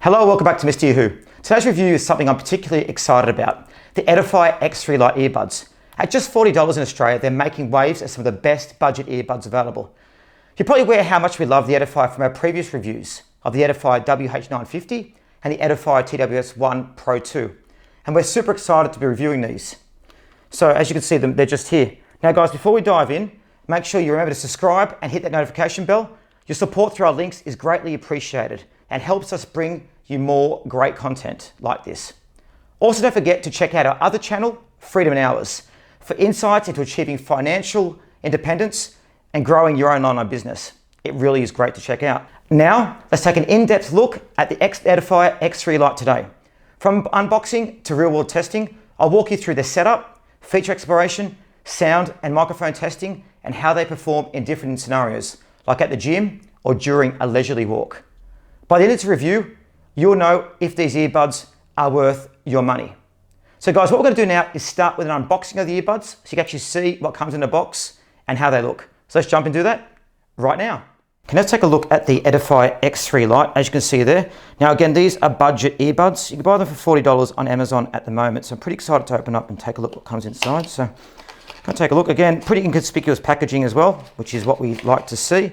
Hello, welcome back to MrYouWho. Today's review is something I'm particularly excited about, the Edifier X3 Lite Earbuds. At just $40 in Australia, they're making waves as some of the best budget earbuds available. You're probably aware how much we love the Edifier from our previous reviews of the Edifier WH950 and the Edifier TWS1 Pro 2. And we're super excited to be reviewing these. So as you can see them, they're just here. Now guys, before we dive in, make sure you remember to subscribe and hit that notification bell. Your support through our links is greatly appreciated and helps us bring you more great content like this. Also, don't forget to check out our other channel, Freedom in Hours, for insights into achieving financial independence and growing your own online business. It really is great to check out. Now, let's take an in-depth look at the Edifier X3 Lite today. From unboxing to real-world testing, I'll walk you through the setup, feature exploration, sound and microphone testing, and how they perform in different scenarios, like at the gym or during a leisurely walk. By the end of the review, you'll know if these earbuds are worth your money. So guys, what we're going to do now is start with an unboxing of the earbuds so you can actually see what comes in the box and how they look. So let's jump into that right now. Okay, let's take a look at the Edifier X3 Lite, as you can see there. Now again, these are budget earbuds. You can buy them for $40 on Amazon at the moment. So I'm pretty excited to open up and take a look what comes inside. So I'm going to take a look. Again, pretty inconspicuous packaging as well, which is what we like to see.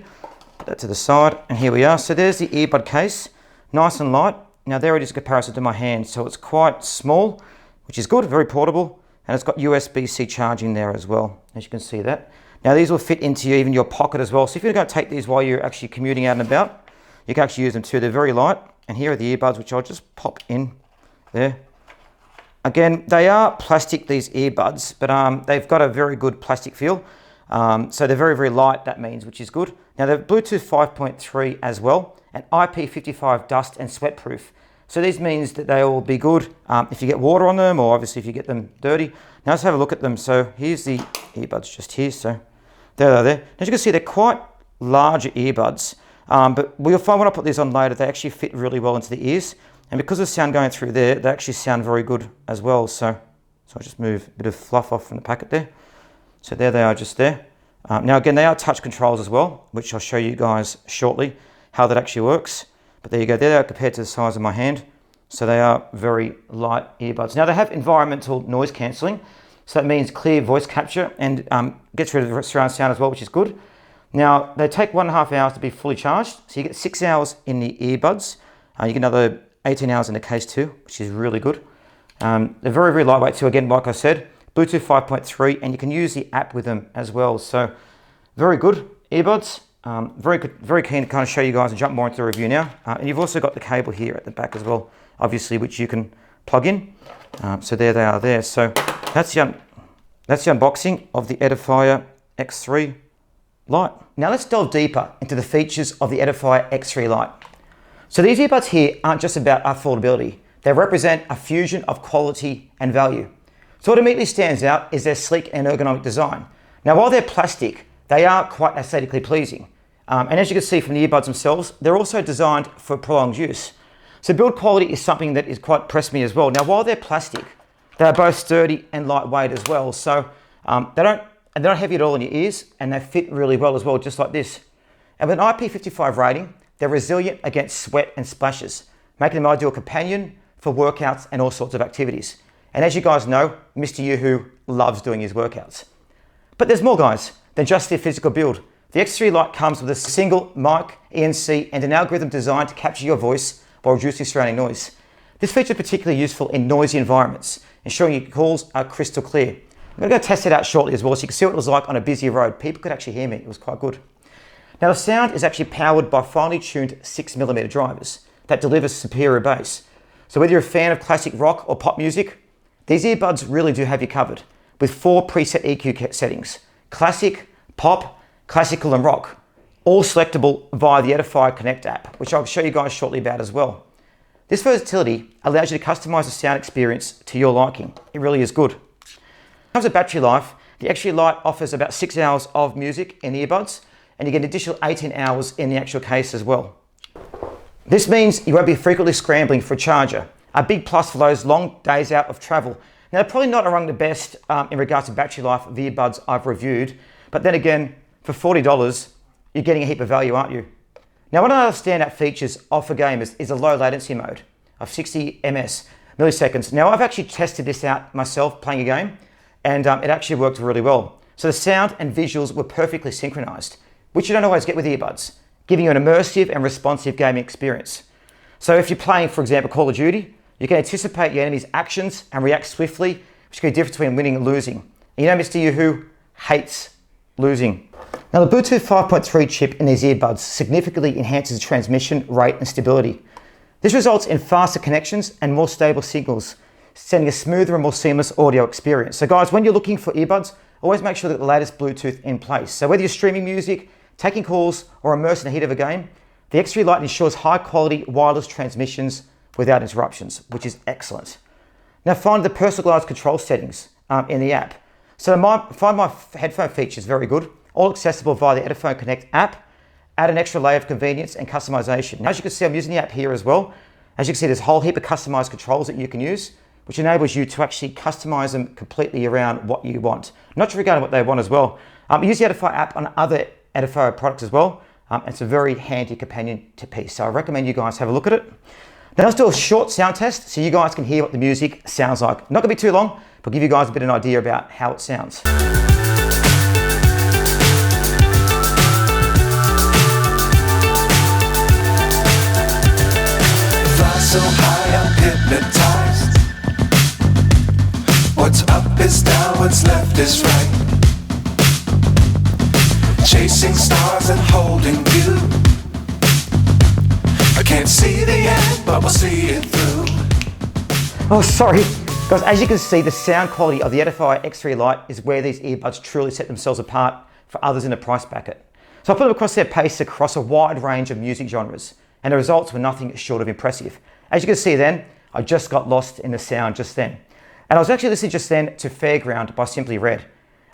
Put that to the side, and here we are. So there's the earbud case, nice and light. Now there it is in comparison to my hand, so it's quite small, which is good, very portable, and it's got USB-C charging there as well, as you can see that. Now these will fit into even your pocket as well, so if you're going to take these while you're actually commuting out and about, you can actually use them too. They're very light, and here are the earbuds, which I'll just pop in there. Again, they are plastic, these earbuds, but they've got a very good plastic feel. So they're very, very light, that means, which is good. Now they're Bluetooth 5.3 as well, and IP55 dust and sweat proof. So this means that they will be good if you get water on them, or obviously if you get them dirty. Now let's have a look at them. So here's the earbuds just here. So there they are there. As you can see, they're quite larger earbuds, but we'll find when I put these on later, they actually fit really well into the ears. And because of the sound going through there, they actually sound very good as well. So I'll just move a bit of fluff off from the packet there. So there they are just there. Now again, they are touch controls as well, which I'll show you guys shortly how that actually works. But there you go, there they are compared to the size of my hand. So they are very light earbuds. Now they have environmental noise cancelling. So that means clear voice capture and gets rid of surround sound as well, which is good. Now they take 1.5 hours to be fully charged. So you get 6 hours in the earbuds. You get another 18 hours in the case too, which is really good. They're very, very lightweight too, again, like I said. Bluetooth 5.3, and you can use the app with them as well. So very good earbuds. Very keen to kind of show you guys and jump more into the review now. And you've also got the cable here at the back as well, obviously, which you can plug in. So there they are there. So that's the unboxing of the Edifier X3 Lite. Now let's delve deeper into the features of the Edifier X3 Lite. So these earbuds here aren't just about affordability. They represent a fusion of quality and value. So what immediately stands out is their sleek and ergonomic design. Now while they're plastic, they are quite aesthetically pleasing. And as you can see from the earbuds themselves, they're also designed for prolonged use. So build quality is something that is quite impressed me as well. Now while they're plastic, they're both sturdy and lightweight as well. So they're not heavy at all in your ears, and they fit really well as well, just like this. And with an IP55 rating, they're resilient against sweat and splashes, making them an ideal companion for workouts and all sorts of activities. And as you guys know, MrYouWho loves doing his workouts. But there's more, guys, than just their physical build. The X3 Lite comes with a single mic, ENC, and an algorithm designed to capture your voice while reducing surrounding noise. This feature is particularly useful in noisy environments, ensuring your calls are crystal clear. I'm going to go test it out shortly as well, so you can see what it was like on a busy road. People could actually hear me. It was quite good. Now the sound is actually powered by finely tuned 6mm drivers that delivers superior bass. So whether you're a fan of classic rock or pop music, these earbuds really do have you covered with 4 preset EQ settings: classic, pop, classical and rock, all selectable via the Edifier Connect App, which I'll show you guys shortly about as well. This versatility allows you to customize the sound experience to your liking. It really is good. In terms of battery life, the X3 Lite offers about 6 hours of music in the earbuds, and you get an additional 18 hours in the actual case as well. This means you won't be frequently scrambling for a charger, a big plus for those long days out of travel. Now, they're probably not among the best in regards to battery life of the earbuds I've reviewed, but then again, for $40, you're getting a heap of value, aren't you? Now, one of the other standout features of for gamers is a low latency mode of 60 milliseconds. Now, I've actually tested this out myself playing a game, and it actually worked really well. So the sound and visuals were perfectly synchronized, which you don't always get with earbuds, giving you an immersive and responsive gaming experience. So if you're playing, for example, Call of Duty, you can anticipate your enemy's actions and react swiftly, which can be the difference between winning and losing. And you know MrYouWho hates losing. Now, the Bluetooth 5.3 chip in these earbuds significantly enhances transmission rate and stability. This results in faster connections and more stable signals, sending a smoother and more seamless audio experience. So guys, when you're looking for earbuds, always make sure that the latest Bluetooth in place. So whether you're streaming music, taking calls, or immersed in the heat of a game, the X3 Lite ensures high quality wireless transmissions without interruptions, which is excellent. Now, find the personalized control settings in the app. So find my headphone features very good, all accessible via the Edifier Connect app. Add an extra layer of convenience and customization. Now, as you can see, I'm using the app here as well. As you can see, there's a whole heap of customized controls that you can use, which enables you to actually customize them completely around what you want, not just regarding what they want as well. Use the Edifier app on other Edifier products as well. It's a very handy companion to piece. So I recommend you guys have a look at it. Now let's do a short sound test so you guys can hear what the music sounds like. Not gonna be too long, but give you guys a bit of an idea about how it sounds. So high, I'm hypnotized. What's up is down, what's left is right. Chasing stars and holding you. I can't see the end, but we'll see it through. Oh, sorry. Guys, as you can see, the sound quality of the Edifier X3 Lite is where these earbuds truly set themselves apart for others in the price bracket. So I put them across their pace across a wide range of music genres, and the results were nothing short of impressive. As you can see then, I just got lost in the sound just then. And I was actually listening just then to Fairground by Simply Red,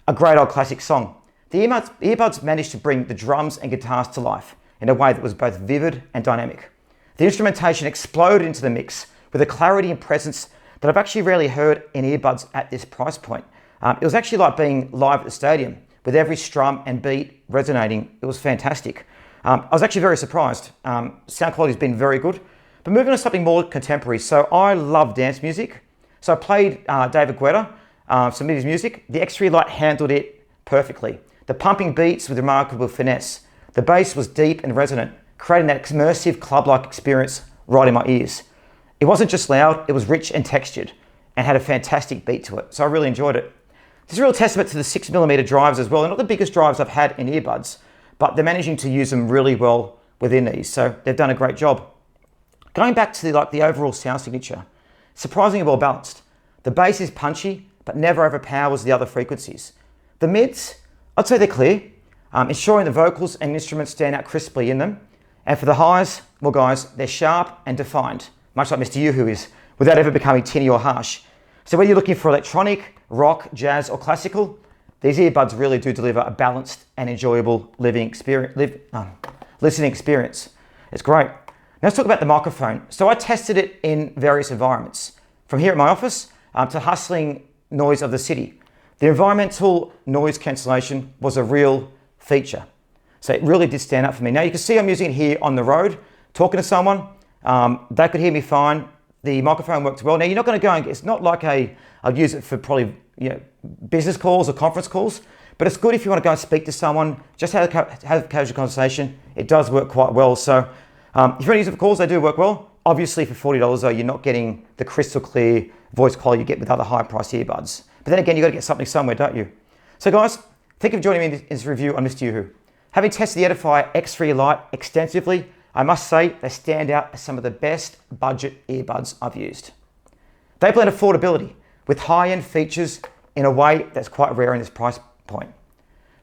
a great old classic song. The earbuds managed to bring the drums and guitars to life in a way that was both vivid and dynamic. The instrumentation exploded into the mix with a clarity and presence that I've actually rarely heard in earbuds at this price point. It was actually like being live at the stadium with every strum and beat resonating. It was fantastic. I was actually very surprised. Sound quality has been very good. But moving on to something more contemporary. So I love dance music. So I played David Guetta, some of his music. The X3 Lite handled it perfectly. The pumping beats with remarkable finesse. The bass was deep and resonant, creating that immersive club-like experience right in my ears. It wasn't just loud, it was rich and textured and had a fantastic beat to it. So I really enjoyed it. This is a real testament to the 6mm drives as well. They're not the biggest drives I've had in earbuds, but they're managing to use them really well within these. So they've done a great job. Going back to the overall sound signature, surprisingly well balanced. The bass is punchy, but never overpowers the other frequencies. The mids, I'd say they're clear, ensuring the vocals and instruments stand out crisply in them. And for the highs, well guys, they're sharp and defined, much like MrYouWho is, without ever becoming tinny or harsh. So whether you're looking for electronic, rock, jazz, or classical, these earbuds really do deliver a balanced and enjoyable listening experience. It's great. Now let's talk about the microphone. So I tested it in various environments, from here at my office to hustling noise of the city. The environmental noise cancellation was a real feature. So it really did stand out for me. Now you can see I'm using it here on the road, talking to someone. They could hear me fine. The microphone worked well. Now you're not going to go and it's not like I'd use it for probably business calls or conference calls, but it's good if you want to go and speak to someone, just have a casual conversation. It does work quite well. So if you want to use it for calls, they do work well. Obviously for $40 though, you're not getting the crystal clear voice quality you get with other high priced earbuds. But then again, you got to get something somewhere, don't you? So guys, thank you for joining me in this review on MrYouWho. Having tested the Edifier X3 Lite extensively, I must say they stand out as some of the best budget earbuds I've used. They blend affordability with high-end features in a way that's quite rare in this price point.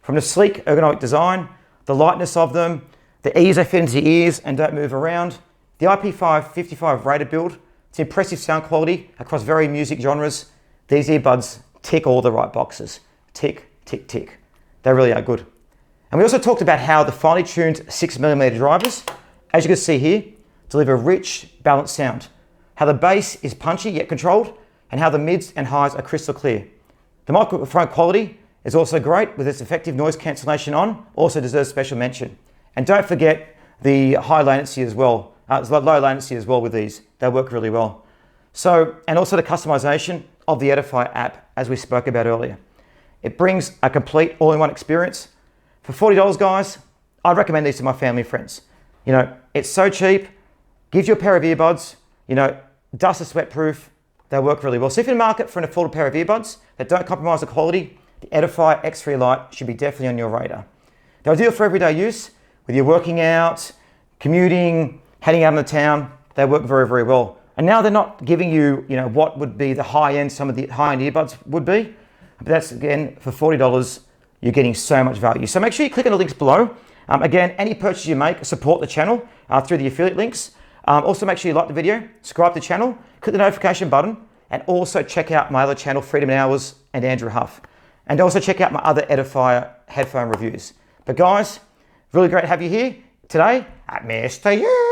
From the sleek ergonomic design, the lightness of them, the ease they fit into your ears and don't move around, the IP555 rated build, to impressive sound quality across various music genres, these earbuds tick all the right boxes. Tick, tick, tick. They really are good. And we also talked about how the finely tuned 6mm drivers, as you can see here, deliver rich, balanced sound. How the bass is punchy yet controlled, and how the mids and highs are crystal clear. The microphone quality is also great with its effective noise cancellation on, also deserves special mention. And don't forget the high latency as well. It's low latency as well with these. They work really well. So, and also the customization of the Edifier app, as we spoke about earlier. It brings a complete all-in-one experience. For $40, guys, I'd recommend these to my family and friends. You know, it's so cheap, gives you a pair of earbuds, you know, dust and sweat proof. They work really well. So if you're in the market for an affordable pair of earbuds that don't compromise the quality, the Edifier X3 Lite should be definitely on your radar. They're ideal for everyday use, whether you're working out, commuting, heading out into town. They work very, very well. And now they're not giving you, you know, what would be the high-end, some of the high-end earbuds would be. But that's, again, for $40, you're getting so much value. So make sure you click on the links below. Again, any purchase you make, support the channel through the affiliate links. Also, make sure you like the video, subscribe to the channel, click the notification button, and also check out my other channel, Freedom in Hours and Andrew Huff. And also check out my other Edifier headphone reviews. But guys, really great to have you here today at MrYouWho.